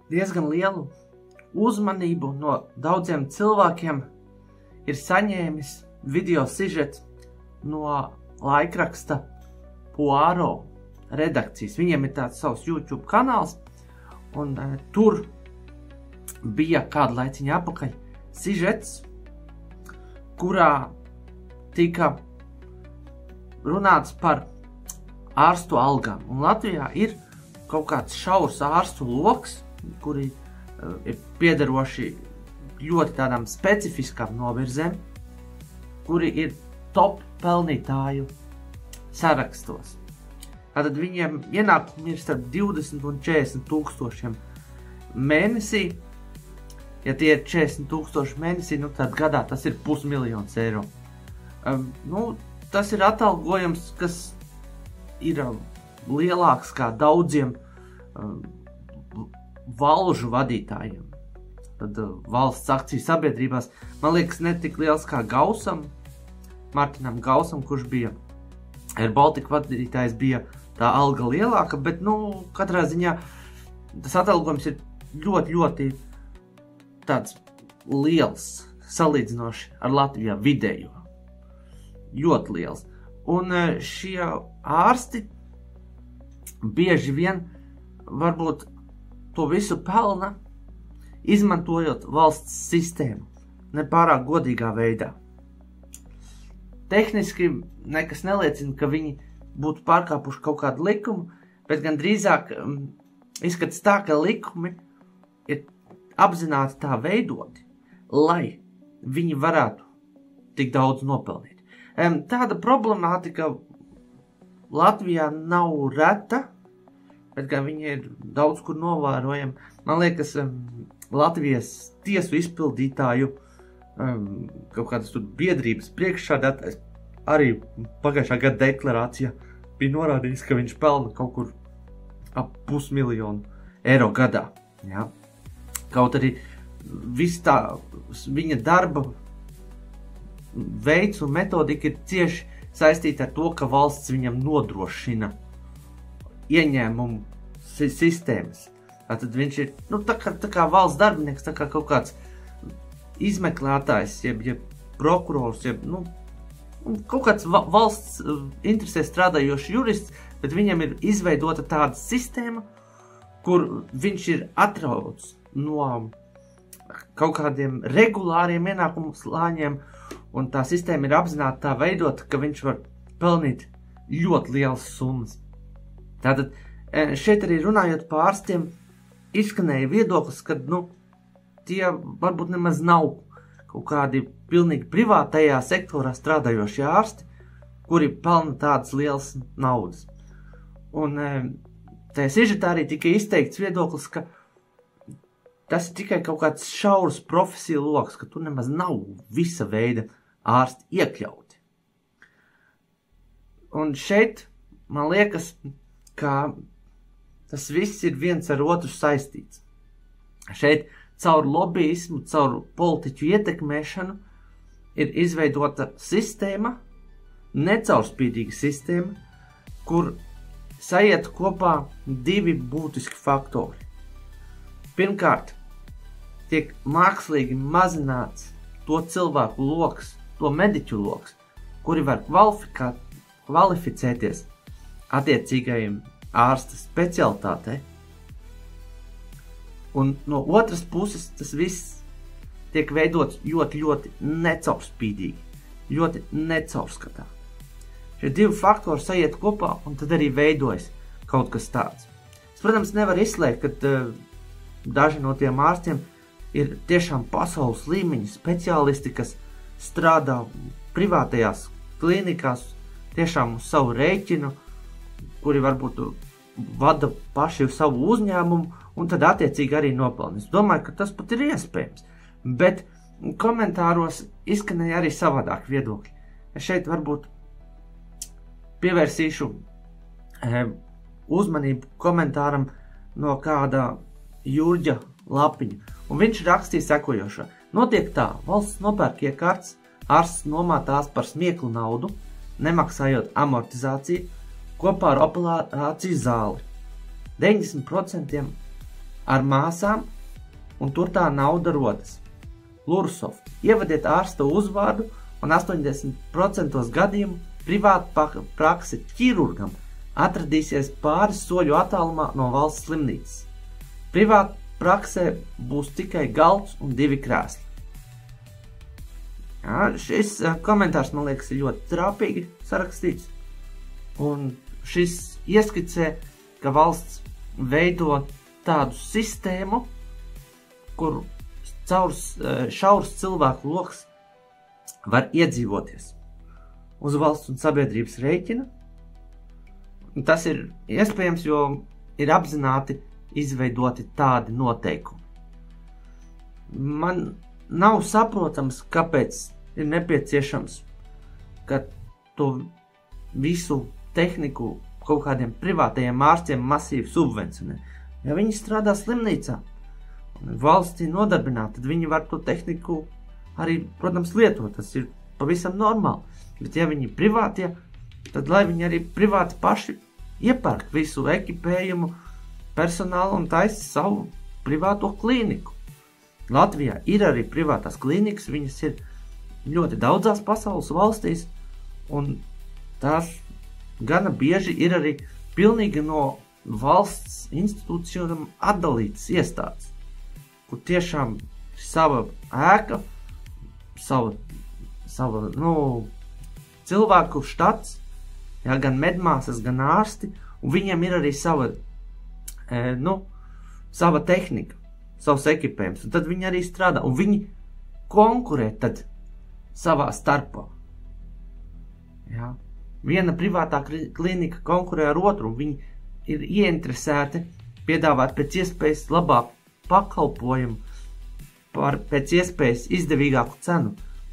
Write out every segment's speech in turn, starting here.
diezgan lielu uzmanību no daudziem cilvēkiem ir saņēmis video sižets no laikraksta Poirot redakcijas. Viņiem ir tāds savs YouTube kanāls, un tur bija kādu laiciņu apakaļ sižets, kurā tika runāts par ārstu algām. Un Latvijā ir kaut kāds šaurs ārstu loks, kuri ir piederoši ļoti tādām specifiskām novirzēm, kuri ir top pelnītāju sarakstos. Tātad viņiem ienākumi ir starp 20 un 40 tūkstošiem mēnesī. Ja tie ir 40 tūkstoši mēnesī, tad gadā tas ir 500 000 eiro. Tas ir atalgojums, kas ir lielāks kā daudziem valžu vadītājiem. Tad valsts akciju sabiedrībās, man liekas, ne tik liels kā Gausam, Martinam Gausam, kurš bija Air Baltica vadītājs, bija tā alga lielāka, bet, katrā ziņā tas atalgojums ir ļoti, ļoti tāds liels, salīdzinoši ar Latvijā vidējo. Ļoti liels. Un šie ārsti bieži vien varbūt to visu pelna, izmantojot valsts sistēmu, nepārāk godīgā veidā. Tehniski nekas neliecina, ka viņi būtu pārkāpuši kaut kādu likumu, bet gan drīzāk izskatās tā, ka likumi ir apzināti tā veidoti, lai viņi varētu tik daudz nopelnīt. Tāda problemātika Latvijā nav reta, bet gan viņi ir daudz kur novērojami. Man liekas, Latvijas tiesu izpildītāju kaut kādas tur biedrības priekšsēdētājs arī pagājušā gada deklarācijā bija norādījis, ka viņš pelna kaut kur ap 500 000 eiro gadā. Ja? Kaut arī viss tā viņa darba veids un metodika ir cieši saistīta ar to, ka valsts viņam nodrošina ieņēmumu sistēmas. Tātad viņš ir tā kā valsts darbinieks, tā kā kaut kāds izmeklētājs, jeb prokurors, kaut kāds valsts interesē strādājošs jurists, bet viņam ir izveidota tāda sistēma, kur viņš ir atrauts no kaut kādiem regulāriem ienākumu slāņiem, un tā sistēma ir apzināti tā veidota, ka viņš var pelnīt ļoti lielas summas. Tātad šeit arī runājot par ārstiem, izskanēja viedoklis, ka tie varbūt nemaz nav kaut kādi pilnīgi privātajā sektorā strādājošie ārsti, kuri pelna tādas lielas naudas. Un tajā sižetā arī tika izteikts viedoklis, ka tas ir tikai kaut kāds šaurs profesiju loks, ka tur nemaz nav visa veida ārsti iekļauti. Un šeit, man liekas, ka tas viss ir viens ar otru saistīts. Šeit caur lobbyismu, caur politiķu ietekmēšanu ir izveidota sistēma, necaurspīdīga sistēma, kur sajiet kopā divi būtiski faktori. Pirmkārt, tiek mākslīgi mazināts to cilvēku loks, to mediķu loks, kuri var kvalificēties attiecīgajiem ārsta specialitātei. Un no otras puses tas viss tiek veidots ļoti, ļoti necaurspīdīgi, ļoti necaurskatā. Šie divi faktori sajiet kopā, un tad arī veidojas kaut kas tāds. Es, protams, nevaru izslēgt, ka daži no tiem ārstiem ir tiešām pasaules līmeņa speciālisti, kas strādā privātajās klīnikās tiešām uz savu rēķinu, kuri varbūt vada paši savu uzņēmumu, un tad attiecīgi arī nopelna. Es domāju, ka tas pat ir iespējams, bet komentāros izskanēja arī savādāk viedokļi. Es šeit varbūt pievērsīšu uzmanību komentāram no kāda Jurģa Lapiņa, un viņš rakstīja sekojošo. Notiek tā, valsts nopērk iekārtas, ārsts nomā tās par smieklu naudu, nemaksājot amortizāciju, kopā ar operāciju zāli. 90% ar māsām, un tur tā nauda rodas. Lursoft. Ievadiet ārsta uzvārdu, un 80% gadījumu privāta prakse ķirurgam atradīsies pāris soļu attālumā no valsts slimnīcas. Privāta praksē būs tikai galds un 2 krēsli. Jā, šis komentārs, man liekas, ir ļoti trāpīgi sarakstīts, un šis ieskicē, ka valsts veido tādu sistēmu, kur šaurs cilvēku loks var iedzīvoties uz valsts un sabiedrības rēķina. Tas ir iespējams, jo ir apzināti izveidoti tādi noteikumi. Man nav saprotams, kāpēc ir nepieciešams, ka to visu tehniku kaut kādiem privātajiem ārstiem masīvi subvencionē. Ja viņi strādā slimnīcā, valstī nodarbināt, tad viņi var to tehniku arī, protams, lietot. Tas ir pavisam normāli. Bet ja viņi privātie, tad lai viņi arī privāti paši iepērk visu ekipējumu, personālu un taisa savu privāto klīniku. Latvijā ir arī privātās klīnikas, viņas ir ļoti daudzās pasaules valstīs, un tās gana bieži ir arī pilnīgi no valsts institūcijām atdalītas iestādes, kur tiešām sava ēka, sava cilvēku štats, jā, gan medmāsas, gan ārsti, un viņiem ir arī sava tehnika, savs ekipējums, un tad viņi arī strādā, un viņi konkurē tad savā starpā. Jā. Viena privātā klinika konkurē ar otru, un viņi ir ieinteresēti piedāvāt pēc iespējas labāku pakalpojumu par pēc iespējas izdevīgāku cenu,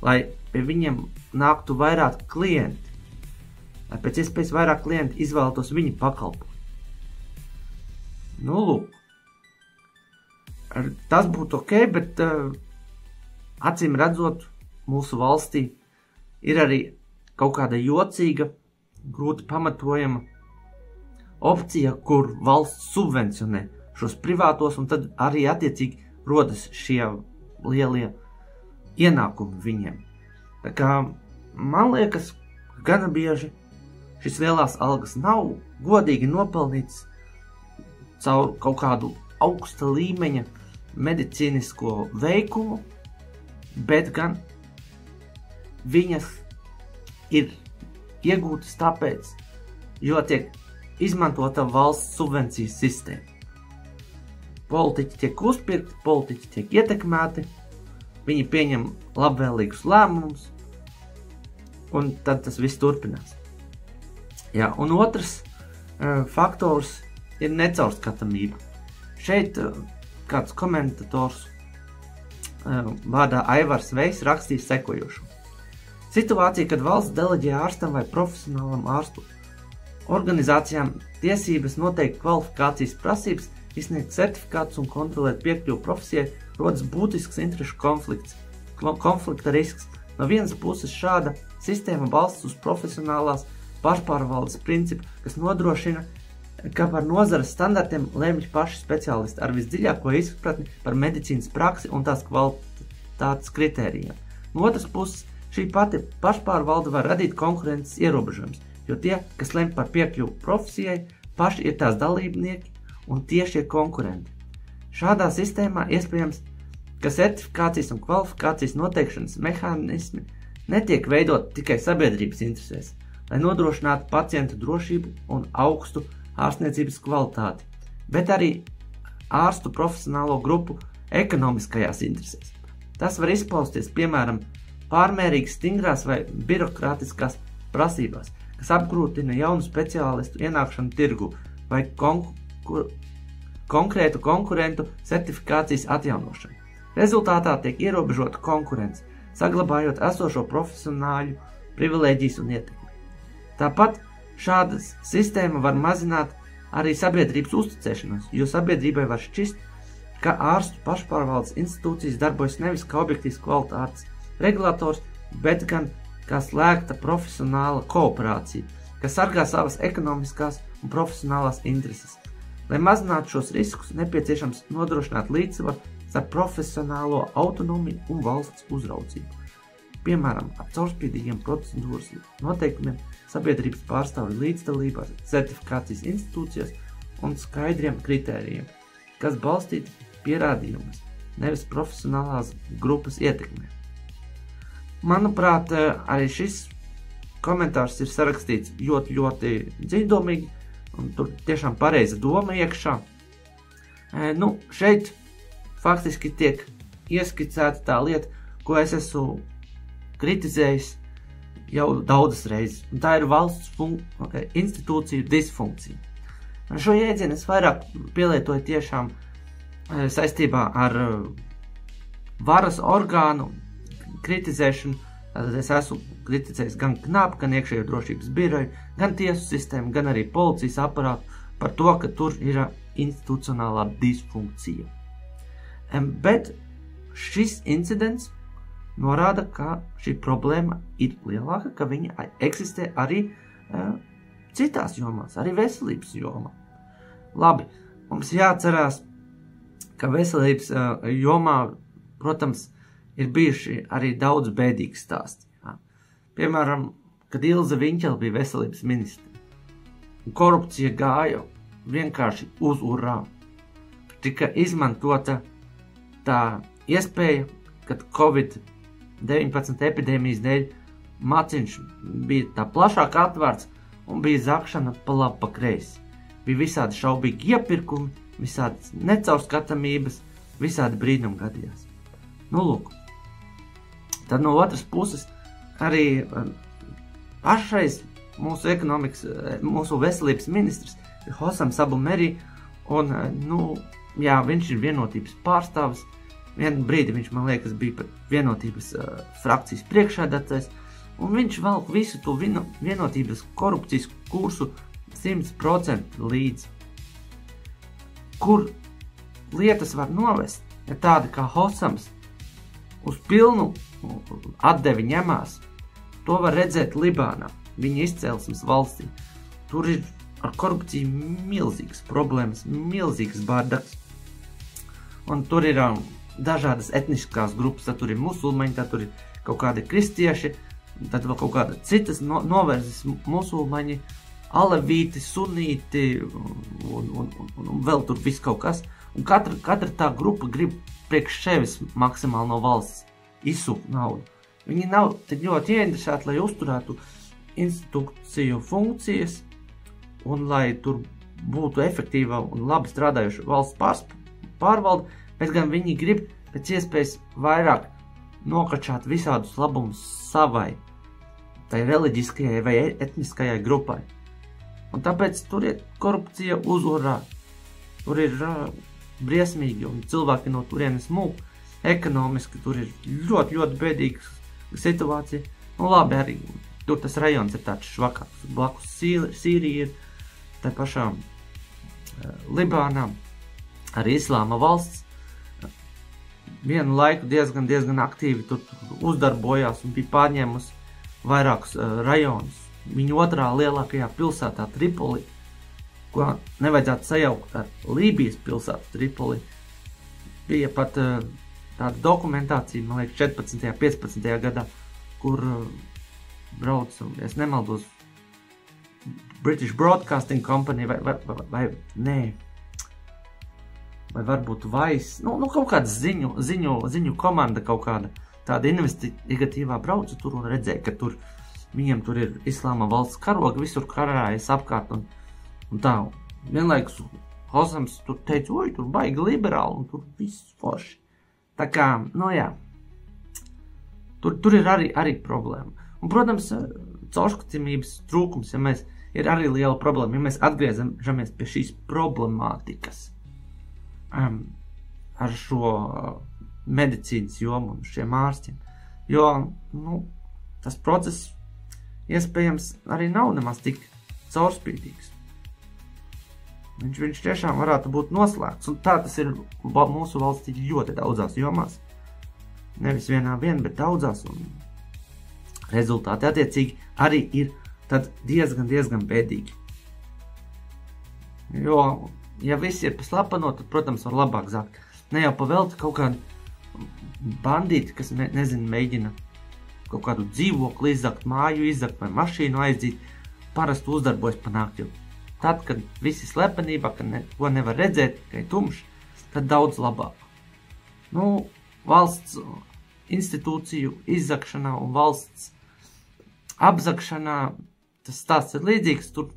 lai pie viņiem nāktu vairāk klienti, lai pēc iespējas vairāk klienti izvēlētos viņu pakalpojumu. Lūk, tas būtu ok, bet acīm redzot, mūsu valstī ir arī kaut kāda jocīga, grūti pamatojama opcija, kur valsts subvencionē šos privātos, un tad arī attiecīgi rodas šie lielie ienākumi viņiem. Tā kā man liekas, gana bieži šis lielās algas nav godīgi nopelnīts caur kaut kādu augsta līmeņa medicīnisko veikumu, bet gan viņas ir iegūtas tāpēc, jo tiek izmantota valsts subvencijas sistēma. Politiķi tiek uzpirkti, politiķi tiek ietekmēti, viņi pieņem labvēlīgus lēmumus, un tad tas viss turpinās. Jā, un otrs faktors ir necaurskatāmība. Šeit kāds komentators vārdā Aivars Vejs rakstīs sekojošo. Situācija, kad valsts deleģē ārstam vai profesionālam ārstu organizācijām tiesības noteikt kvalifikācijas prasības, izsniegt certifikātus un kontrolēt piekļuvu profesijai, rodas būtisks interešu konflikta risks. No vienas puses šāda sistēma balstas uz profesionālās pašpārvaldes principu, kas nodrošina, ka par nozares standartiem lemj paši speciālisti ar visdziļāko izpratni par medicīnas praksi un tās kvalitātes kritērijiem. No otras puses, šī pati pašpārvalde var radīt konkurences ierobežojumus, jo tie, kas lemj par piekļuvu profesijai, paši ir tās dalībnieki un tiešie konkurenti. Šādā sistēmā iespējams, ka certifikācijas un kvalifikācijas noteikšanas mehānismi netiek veidot tikai sabiedrības interesēs, lai nodrošinātu pacientu drošību un augstu ārstniecības kvalitāti, bet arī ārstu profesionālo grupu ekonomiskajās interesēs. Tas var izpausties, piemēram, pārmērīgi stingrās vai birokrātiskās prasībās, kas apgrūtina jaunu speciālistu ienākšanu tirgu vai konkrētu konkurentu certifikācijas atjaunošanu. Rezultātā tiek ierobežota konkurence, saglabājot esošo profesionāļu privilēģijas un ietekmi. Tāpat šāda sistēma var mazināt arī sabiedrības uzticēšanos, jo sabiedrībai var šķist, ka ārstu pašpārvaldes institūcijas darbojas nevis kā objektīvs kvalitātes regulators, bet gan kā slēgta profesionāla kooperācija, kas sargā savas ekonomiskās un profesionālās intereses. Lai mazinātu šos riskus, nepieciešams nodrošināt līdzsvaru starp profesionālo autonomiju un valsts uzraudzību. Piemēram, ar caurspīdīgiem procedūras noteikumiem, sabiedrības pārstāvju līdzdalībā certifikācijas institūcijās un skaidriem kritērijiem, kas balstīti pierādījumus, nevis profesionālās grupas ietekmē. Manuprāt, arī šis komentārs ir sarakstīts ļoti dziļdomīgi, un tur tiešām pareiza doma iekšā. Šeit faktiski tiek ieskicēta tā lieta, ko es esmu kritizējis jau daudzas reizes, un tā ir valsts institūciju disfunkcija. Šo jēdzienu es vairāk pielietoju tiešām saistībā ar varas orgānu kritizēšanu. Tātad es esmu kritizējis gan KNAP, gan iekšējo drošības biroju, gan tiesu sistēmu, gan arī policijas aparātu par to, ka tur ir institucionālā disfunkcija. Bet šis incidents norāda, ka šī problēma ir lielāka, ka viņa eksistē arī citās jomās, arī veselības jomā. Labi, mums jāatcerās, ka veselības jomā, protams, ir bijuši arī daudz bēdīgi stāsti. Piemēram, kad Ilze Viņķele bija veselības ministre, korupcija gāja vienkārši uz urā. Tika izmantota tā iespēja, kad Covid-19 epidēmijas dēļ maciņš bija tā plašāk atvērts un bija zakšana pa labi pa kreisi. Bija visādi šaubīgi iepirkumi, visādi necaurskatāmības, visādi brīnumi gadījās. Lūk. Tad no otras puses arī pašreiz mūsu veselības ministrs ir Hosams Abu Meri, un, viņš ir vienotības pārstāvis. Vienu brīdi viņš, man liekas, bija pat vienotības frakcijas priekšsēdētājs, un viņš valk visu to vienotības korupcijas kursu 100% līdzi. Kur lietas var novest, ja tādi kā Hosams uz pilnu atdevi ņemās. To var redzēt Libānā, viņa izcelsmes valstī. Tur ir ar korupciju milzīgas problēmas, milzīgas bardaks. Un tur ir dažādas etniskās grupas, tad tur ir musulmaņi, tad tur ir kaut kādi kristieši, tad vēl kaut kāda citas novērzes musulmaņi, alevīti, sunīti un vēl tur viss kaut kas. Un katra tā grupa grib priekš sevis maksimāli no valsts izsūkt naudu. Viņi nav tik ļoti ieinteresēti, lai uzturētu institūciju funkcijas un lai tur būtu efektīva un labi strādājuša valsts pārvalde, bet gan viņi grib pēc iespējas vairāk nokačāt visādus labumus savai, tai reliģiskajai vai etniskajai grupai. Un tāpēc tur ir korupcija uz urā. Tur ir briesmīgi un cilvēki no turienes mūk. Ekonomiski tur ir ļoti bēdīga situācija. Labi, arī tur tas rajons ir tāds švakāks. Blakus Sīrija ir, tā pašā Libānā, arī Islāma valsts. Vienu laiku diezgan aktīvi tur uzdarbojās un bija pārņēmusi vairākus rajonus. Viņa otrā lielākajā pilsētā Tripoli, ko nevajadzētu sajaukt ar Lībijas pilsētu Tripoli, bija pat tāda dokumentācija, man liekas, 14. 15. gadā, kur brauc, es nemaldos, British Broadcasting Company vai varbūt Vice, kaut kāda ziņu komanda, kaut kāda tāda investigatīvā brauca tur un redzēja, ka viņiem tur ir Islāma valsts karogi, visur karājas apkārt un tā. Vienlaikus Hosams tur teica, oj, tur baigi liberāli un tur viss forši. Tā kā, tur ir arī problēma. Un, protams, caurskatāmības trūkums, ir arī liela problēma, ja mēs atgriežamies pie šīs problemātikas ar šo medicīnas jomu un šiem ārstiem. Jo, tas process iespējams arī nav nemaz tik caurspīdīgs. Viņš tiešām varētu būt noslēgts, un tā tas ir mūsu valstī ļoti daudzās jomās. Nevis vienā bet daudzās, un rezultāti attiecīgi arī ir tad diezgan bēdīgi. Jo ja viss ir pa slepeno, tad, protams, var labāk zakt. Ne jau pavelti kaut kādu bandīti, kas, mēģina kaut kādu dzīvokli izzakt, māju izzakt vai mašīnu aizdīt, parasti uzdarbojas pa nakti. Tad, kad visi slepenībā, kad neko nevar redzēt, ka ir tumšs, tad daudz labāk. Valsts institūciju izzakšanā un valsts apzakšanā tas stāsts ir līdzīgs, tur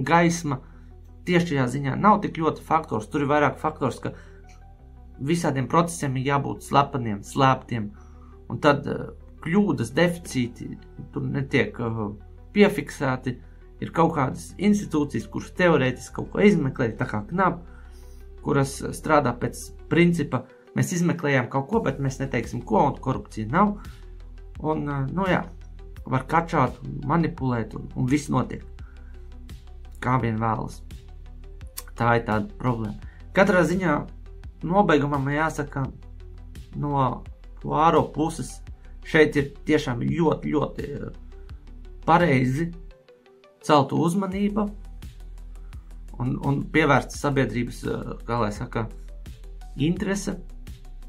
gaisma tieši šajā ziņā nav tik ļoti faktors, tur ir vairāk faktors, ka visādiem procesiem ir jābūt slepeniem, slēptiem, un tad kļūdas, deficīti tur netiek piefiksēti, ir kaut kādas institūcijas, kuras teorētiski kaut ko izmeklē, tā kā KNAP, kuras strādā pēc principa, mēs izmeklējām kaut ko, bet mēs neteiksim ko, un korupcija nav, un, var kačāt, manipulēt, un viss notiek, kā vien vēlas. Tā ir tāda problēma. Katrā ziņā nobeigumā man jāsaka, no Poirot puses šeit ir tiešām ļoti, ļoti pareizi celtu uzmanība un pievērsta sabiedrības, kā lai saka, interese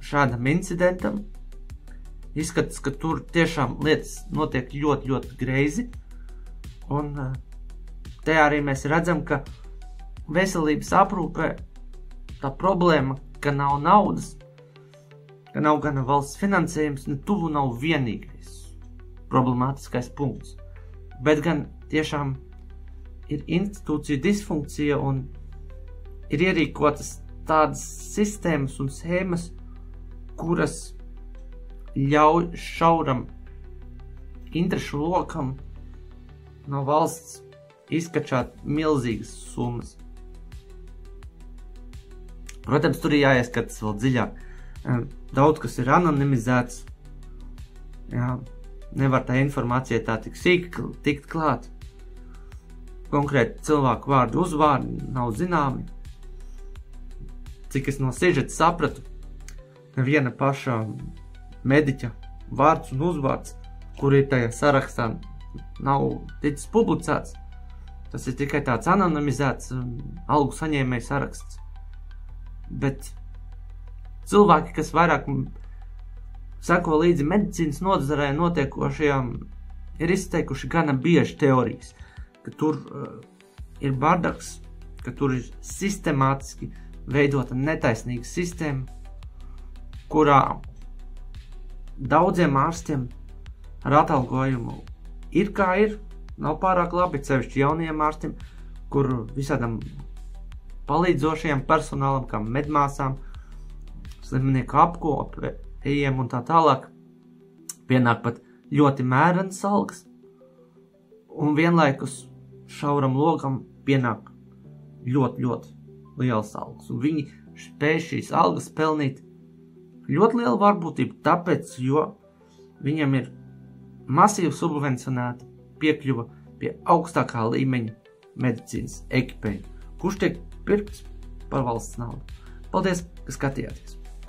šādam incidentam. Izskatās, ka tur tiešām lietas notiek ļoti, ļoti greizi, un te arī mēs redzam, ka veselības aprūpē tā problēma, ka nav naudas, ka nav gana valsts finansējums, tuvu nav vienīgais problemātiskais punkts, bet gan tiešām ir institūcija disfunkcija un ir ierīkotas tādas sistēmas un schēmas, kuras ļauj šauram interešu lokam no valsts izkačāt milzīgas summas. Protams, tur ir jāieskatās vēl dziļāk. Daudz, kas ir anonimizēts, nevar tā informācija tā tik sīk tikt klāt. Konkrēti cilvēku vārdu uzvārdi nav zināmi. Cik es no sižeta sapratu, neviena paša mediķa vārds un uzvārds, kur ir tajā sarakstā, nav ticis publicēts. Tas ir tikai tāds anonimizēts algu saņēmēju saraksts. Bet cilvēki, kas vairāk seko līdzi medicīnas nozarē notiekošajām, ir izteikuši gana bieži teorijas, ka tur ir bardaks, ka tur ir sistemātiski veidota netaisnīga sistēma, kurā daudziem ārstiem ar atalgojumu ir kā ir, nav pārāk labi, sevišķi jauniem ārstiem, kur visādam palīdzošajam personālam, kā medmāsām, slimnieku apkopējiem un tā tālāk, pienāk pat ļoti mērenas algas, un vienlaikus šauram lokam pienāk ļoti, ļoti liels algas. Un viņi spēj šīs algas pelnīt ļoti lielu varbūtību, tāpēc, jo viņam ir masīvi subvencionēta piekļuva pie augstākā līmeņa medicīnas ekipējuma, kurš tiek pirkts par valsts naudu. Paldies, ka skatījāties!